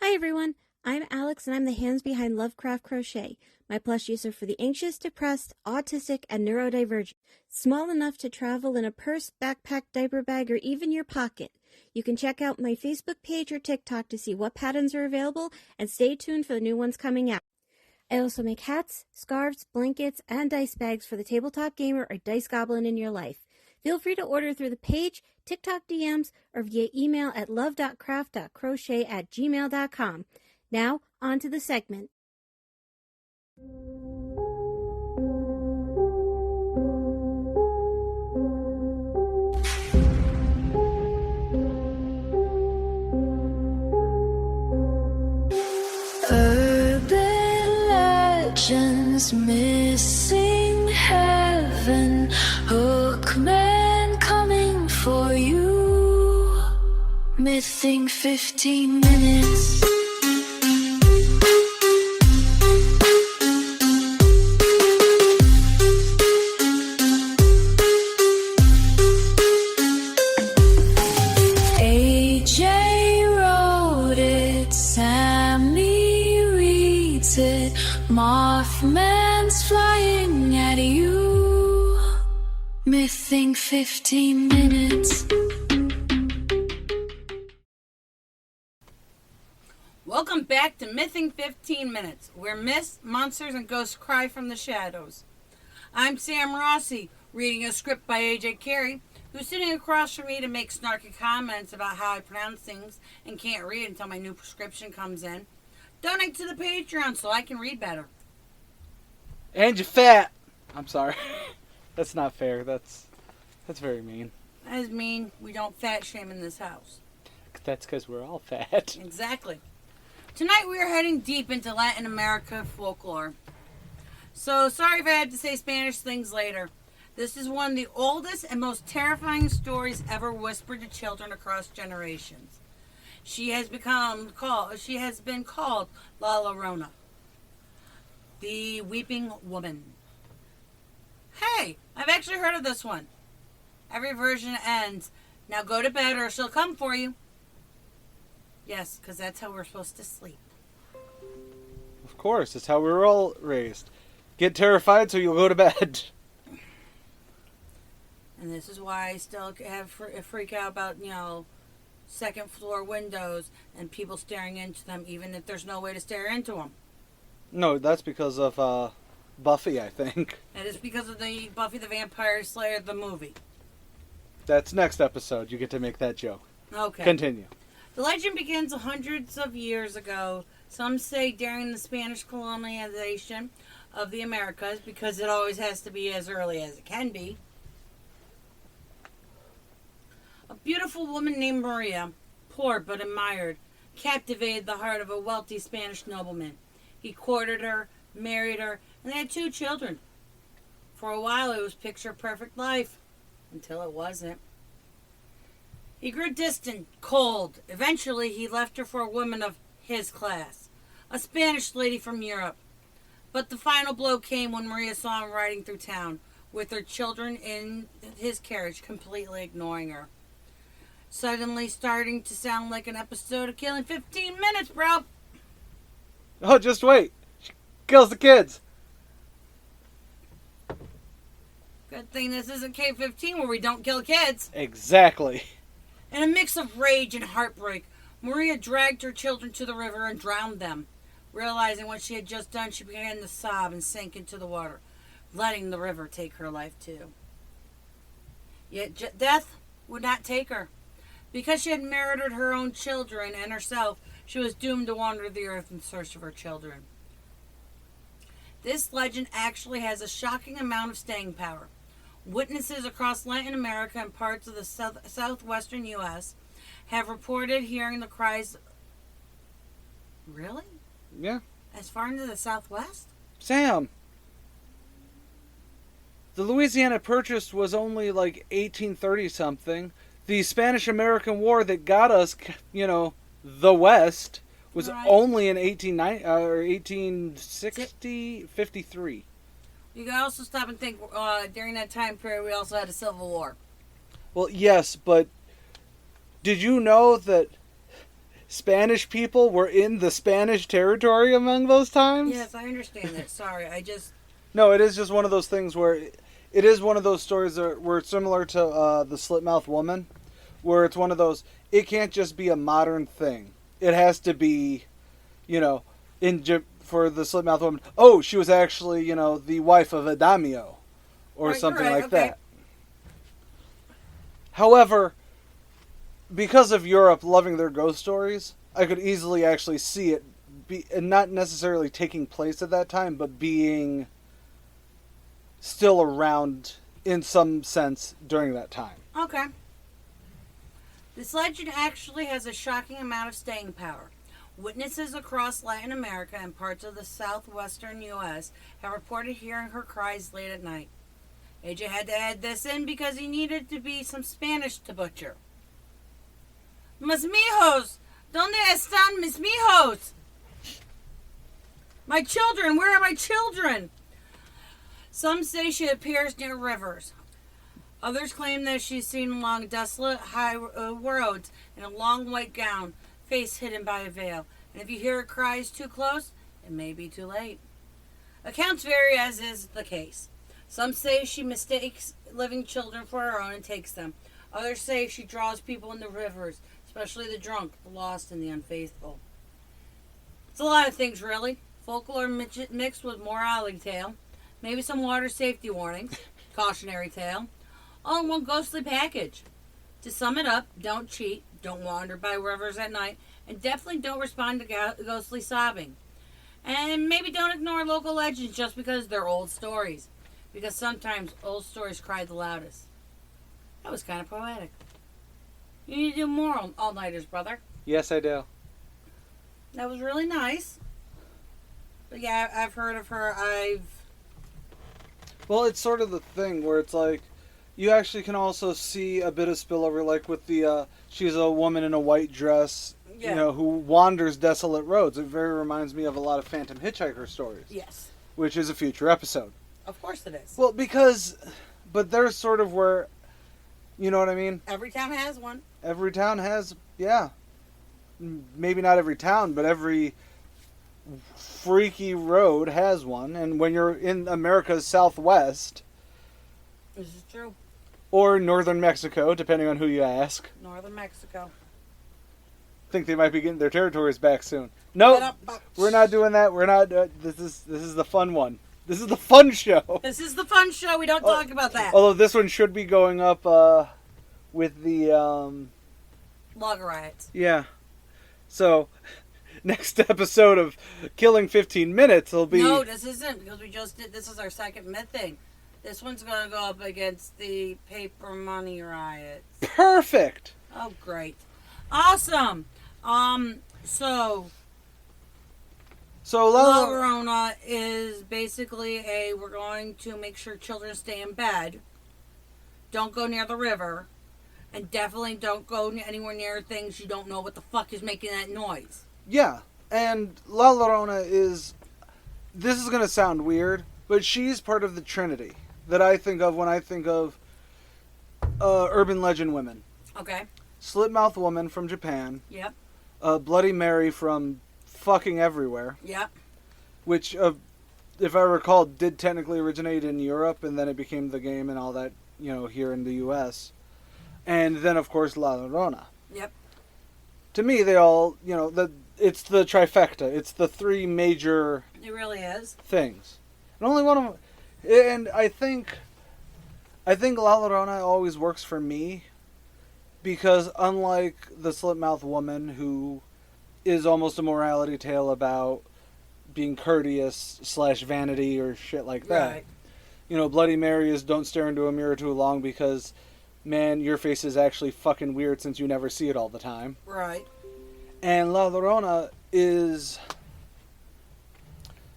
Hi everyone, I'm Alex and I'm the hands behind Lovecraft Crochet, my plush user for the anxious, depressed, autistic, and neurodivergent. Small enough to travel in a purse, backpack, diaper bag, or even your pocket. You can check out my Facebook page or TikTok to see what patterns are available and stay tuned for the new ones coming out. I also make hats, scarves, blankets, and dice bags for the tabletop gamer or dice goblin in your life. Feel free to order through the page, TikTok DMs, or via email at love.craft.crochet@gmail.com. Now, on to the segment. Urban legends, missing heaven, hookman coming for you, missing 15 minutes. A.J. wrote it, Sammy reads it, Mothman's flying at you, missing 15 minutes. Welcome back to Mything 15 Minutes, where myths, monsters, and ghosts cry from the shadows. I'm Sam Rossi, reading a script by A.J. Carey, who's sitting across from me to make snarky comments about how I pronounce things and can't read until my new prescription comes in. Donate to the Patreon so I can read better. And you're fat. I'm sorry. That's not fair. That's very mean. That is mean. We don't fat shame in this house. That's because we're all fat. Exactly. Tonight we are heading deep into Latin America folklore. So sorry if I had to say Spanish things later. This is one of the oldest and most terrifying stories ever whispered to children across generations. She has been called La Llorona, the Weeping Woman. Hey, I've actually heard of this one. Every version ends, "Now go to bed or she'll come for you." Yes, because that's how we're supposed to sleep. Of course, it's how we were all raised. Get terrified so you'll go to bed. And this is why I still have a freak out about, second floor windows and people staring into them, even if there's no way to stare into them. No, that's because of Buffy, I think. And it's because of the Buffy the Vampire Slayer, the movie. That's next episode. You get to make that joke. Okay. Continue. The legend begins hundreds of years ago. Some say during the Spanish colonization of the Americas, because it always has to be as early as it can be. A beautiful woman named Maria, poor but admired, captivated the heart of a wealthy Spanish nobleman. He courted her, married her, and they had 2 children. For a while it was picture-perfect life, until it wasn't. He grew distant, cold. Eventually he left her for a woman of his class, a Spanish lady from Europe. But the final blow came when Maria saw him riding through town, with her children in his carriage, completely ignoring her. Suddenly starting to sound like an episode of Killing 15 Minutes, bro. Oh, just wait. She kills the kids. Good thing this isn't K-15 where we don't kill kids. Exactly. In a mix of rage and heartbreak, Maria dragged her children to the river and drowned them. Realizing what she had just done, she began to sob and sank into the water, letting the river take her life too. Yet death would not take her. Because she had murdered her own children and herself, she was doomed to wander the earth in search of her children. This legend actually has a shocking amount of staying power. Witnesses across Latin America and parts of the southwestern U.S. have reported hearing the cries. Really? Yeah. As far into the southwest? Sam. The Louisiana Purchase was only like 1830-something. The Spanish-American War that got us, the West, was only in 1860, 53. You can also stop and think, during that time period, we also had a civil war. Well, yes, but did you know that Spanish people were in the Spanish territory among those times? Yes, I understand that. Sorry, I just... No, it is just one of those things where... It is one of those stories where it's similar to the Slit-Mouthed Woman, where it's one of those... It can't just be a modern thing. It has to be, for the Slit-Mouthed Woman, oh, she was actually, the wife of a daimyo, or something like that. However, because of Europe loving their ghost stories, I could easily actually see it not necessarily taking place at that time, but being still around in some sense during that time. Okay. This legend actually has a shocking amount of staying power. Witnesses across Latin America and parts of the southwestern U.S. have reported hearing her cries late at night. AJ had to add this in because he needed to be some Spanish to butcher. Mis mijos! ¿Dónde están mis mijos? My children! Where are my children? Some say she appears near rivers. Others claim that she's seen along desolate high roads in a long white gown, face hidden by a veil. And if you hear her cries too close, it may be too late. Accounts vary, as is the case. Some say she mistakes living children for her own and takes them. Others say she draws people into rivers, especially the drunk, the lost, and the unfaithful. It's a lot of things, really. Folklore mixed with morality tale. Maybe some water safety warnings. Cautionary tale. All in one ghostly package. To sum it up, don't cheat, don't wander by rivers at night, and definitely don't respond to ghostly sobbing. And maybe don't ignore local legends just because they're old stories. Because sometimes old stories cry the loudest. That was kind of poetic. You need to do more all-nighters, brother. Yes, I do. That was really nice. But yeah, I've heard of her. Well, it's sort of the thing where it's like, you actually can also see a bit of spillover, like with the, she's a woman in a white dress, who wanders desolate roads. It very reminds me of a lot of Phantom Hitchhiker stories. Yes. Which is a future episode. Of course it is. Well, but there's sort of where, you know what I mean? Every town has one. Every town has, yeah. Maybe not every town, but every freaky road has one. And when you're in America's Southwest... This is true. Or northern Mexico, depending on who you ask. Northern Mexico. Think they might be getting their territories back soon. Nope, we're not doing that. We're not. This is the fun one. This is the fun show. This is the fun show. We don't talk about that. Although this one should be going up with the Log riots. Yeah. So next episode of Killing 15 Minutes will be. No, this isn't, because we just did. This is our second myth thing. This one's going to go up against the paper money riots. Perfect. Oh, great. Awesome. So La Llorona is basically we're going to make sure children stay in bed. Don't go near the river. And definitely don't go anywhere near things you don't know what the fuck is making that noise. Yeah. And La Llorona is... This is going to sound weird, but she's part of the Trinity that I think of when I think of urban legend women. Okay. Slit-Mouthed Woman from Japan. Yep. Bloody Mary from fucking everywhere. Yep. Which, if I recall, did technically originate in Europe, and then it became the game and all that, here in the U.S. And then, of course, La Llorona. Yep. To me, they all, it's the trifecta. It's the three major... It really is. ...things. And only one of them... And I think La Llorona always works for me, because unlike the Slit-Mouthed Woman, who is almost a morality tale about being courteous / vanity or shit like that. Right. Bloody Mary is don't stare into a mirror too long because, man, your face is actually fucking weird since you never see it all the time. Right. And La Llorona is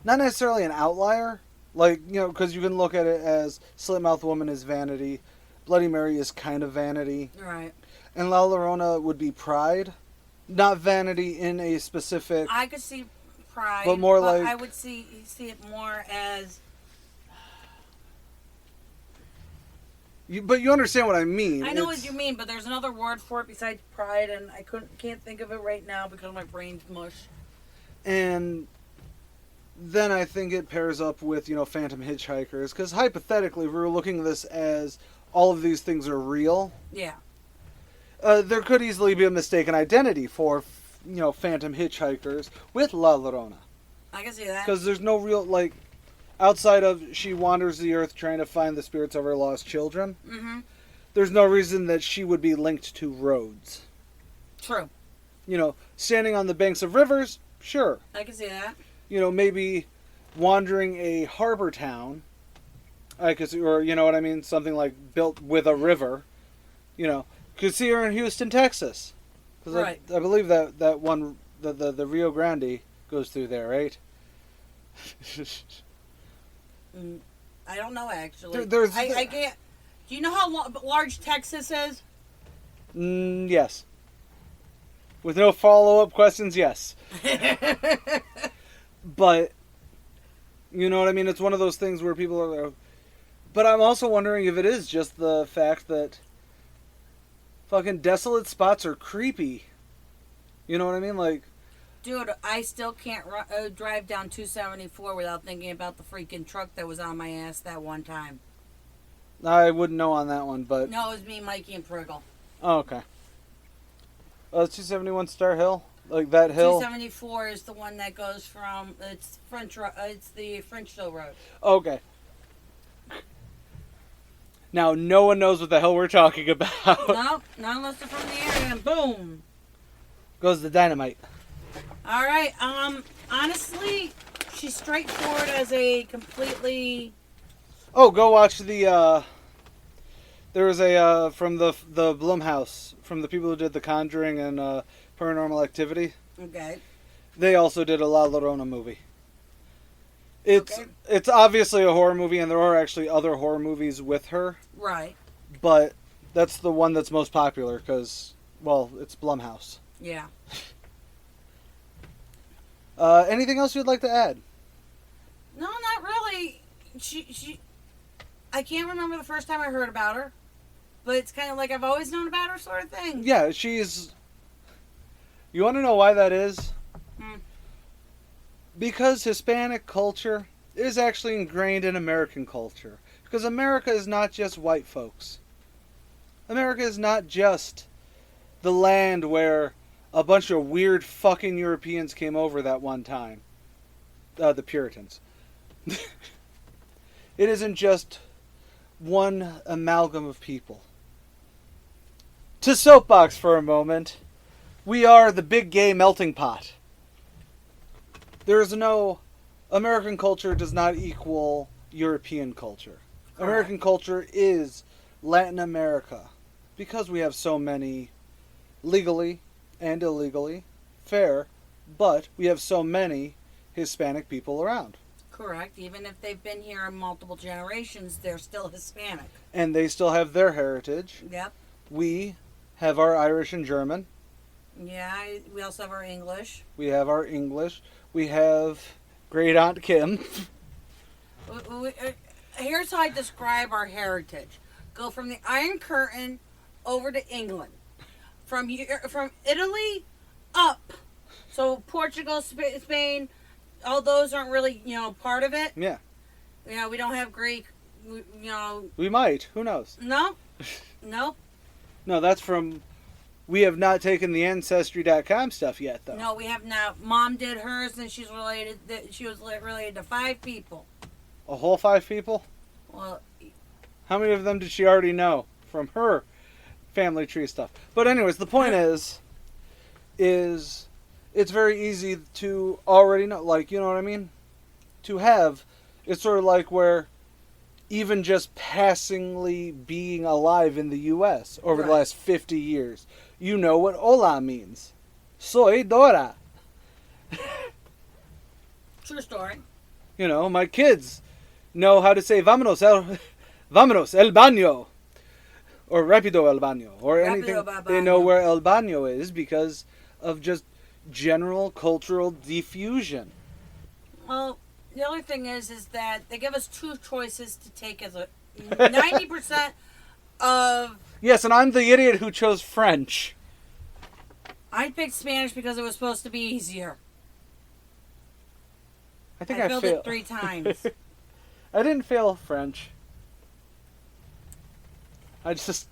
not necessarily an outlier. Because you can look at it as Slit-Mouthed Woman is vanity, Bloody Mary is kind of vanity. Right. And La Llorona would be pride. Not vanity in a specific... I could see pride, but more like... I would see it more as... But you understand what I mean. I know what you mean, but there's another word for it besides pride, and I can't think of it right now because my brain's mush. And then I think it pairs up with, phantom hitchhikers. Because hypothetically, we were looking at this as all of these things are real. Yeah. There could easily be a mistaken identity for, phantom hitchhikers with La Llorona. I can see that. Because there's no real, outside of she wanders the earth trying to find the spirits of her lost children, there's no reason that she would be linked to roads. True. Standing on the banks of rivers, sure. I can see that. Maybe wandering a harbor town, I could see, or you know what I mean, something like built with a river, could see her in Houston, Texas. Right. I believe that one, the Rio Grande goes through there, right? I don't know, actually. I can't. Do you know how large Texas is? Yes. With no follow-up questions, yes. But, you know what I mean? It's one of those things where people are... But I'm also wondering if it is just the fact that fucking desolate spots are creepy. You know what I mean? Dude, I still can't drive down 274 without thinking about the freaking truck that was on my ass that one time. I wouldn't know on that one, but... No, it was me, Mikey, and Priggle. Oh, okay. 271 Star Hill? That hill? 274 is the one that goes from... It's the French Hill Road. Okay. Now, no one knows what the hell we're talking about. No, not unless they're from the area, and boom! Goes the dynamite. Alright, honestly, she's straightforward as a completely... Oh, go watch the, there was a, from the Blumhouse, from the people who did The Conjuring and, Paranormal Activity. Okay. They also did a La Llorona movie. It's Okay. obviously a horror movie, and there are actually other horror movies with her. Right. But that's the one that's most popular, because, well, it's Blumhouse. Yeah. Anything else you'd like to add? No, not really. I can't remember the first time I heard about her, but it's kind of like I've always known about her sort of thing. Yeah, she's... You want to know why that is? Because Hispanic culture is actually ingrained in American culture. Because America is not just white folks. America is not just the land where a bunch of weird fucking Europeans came over that one time. The Puritans. It isn't just one amalgam of people. To soapbox for a moment, we are the big gay melting pot. There is no... American culture does not equal European culture. Correct. American culture is Latin America. Because we have so many legally and illegally fair, but we have so many Hispanic people around. Correct. Even if they've been here in multiple generations, they're still Hispanic. And they still have their heritage. Yep. We have our Irish and German. Yeah, we also have our English. We have our English. We have Great Aunt Kim. Here's how I describe our heritage. Go from the Iron Curtain over to England. From Italy up. So Portugal, Spain, all those aren't really, part of it. Yeah. We don't have Greek, We might. Who knows? No. Nope. No, that's from... We have not taken the Ancestry.com stuff yet, though. No, we have not. Mom did hers, and she was related to 5 people. A whole 5 people? Well... How many of them did she already know from her family tree stuff? But anyways, the point is it's very easy to already know, you know what I mean? To have, it's sort of like where even just passingly being alive in the U.S. over the last 50 years, you know what hola means. Soy Dora. True story. My kids know how to say vámonos el baño. Or rapido el baño. Or anything. They know where el baño is because of just general cultural diffusion. Well, the other thing is that they give us 2 choices to take as a 90% of... Yes, and I'm the idiot who chose French. I picked Spanish because it was supposed to be easier. I think I I failed failed it 3 times. I didn't fail French. I just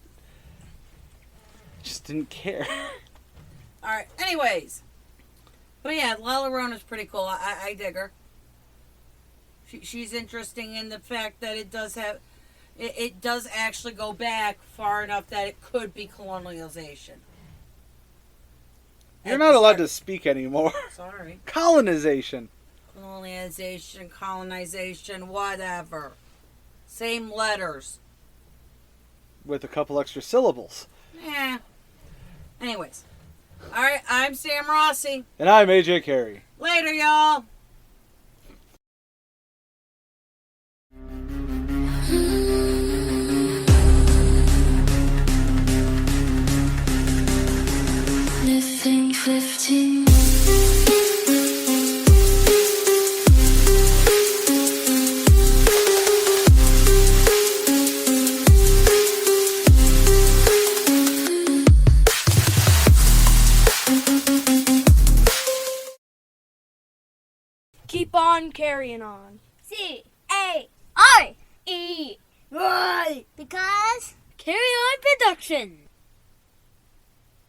didn't care. Alright, anyways. But yeah, La Llorona's pretty cool. I dig her. She's interesting in the fact that it does have... It does actually go back far enough that it could be colonialization. You're not allowed to speak anymore. Sorry. Colonization. Colonization, whatever. Same letters. With a couple extra syllables. Eh. Anyways. Alright, I'm Sam Rossi. And I'm A.J. Carey. Later, y'all. Living 15. Keep on carrying on. C-A-I-E. Right. Because Carry on production.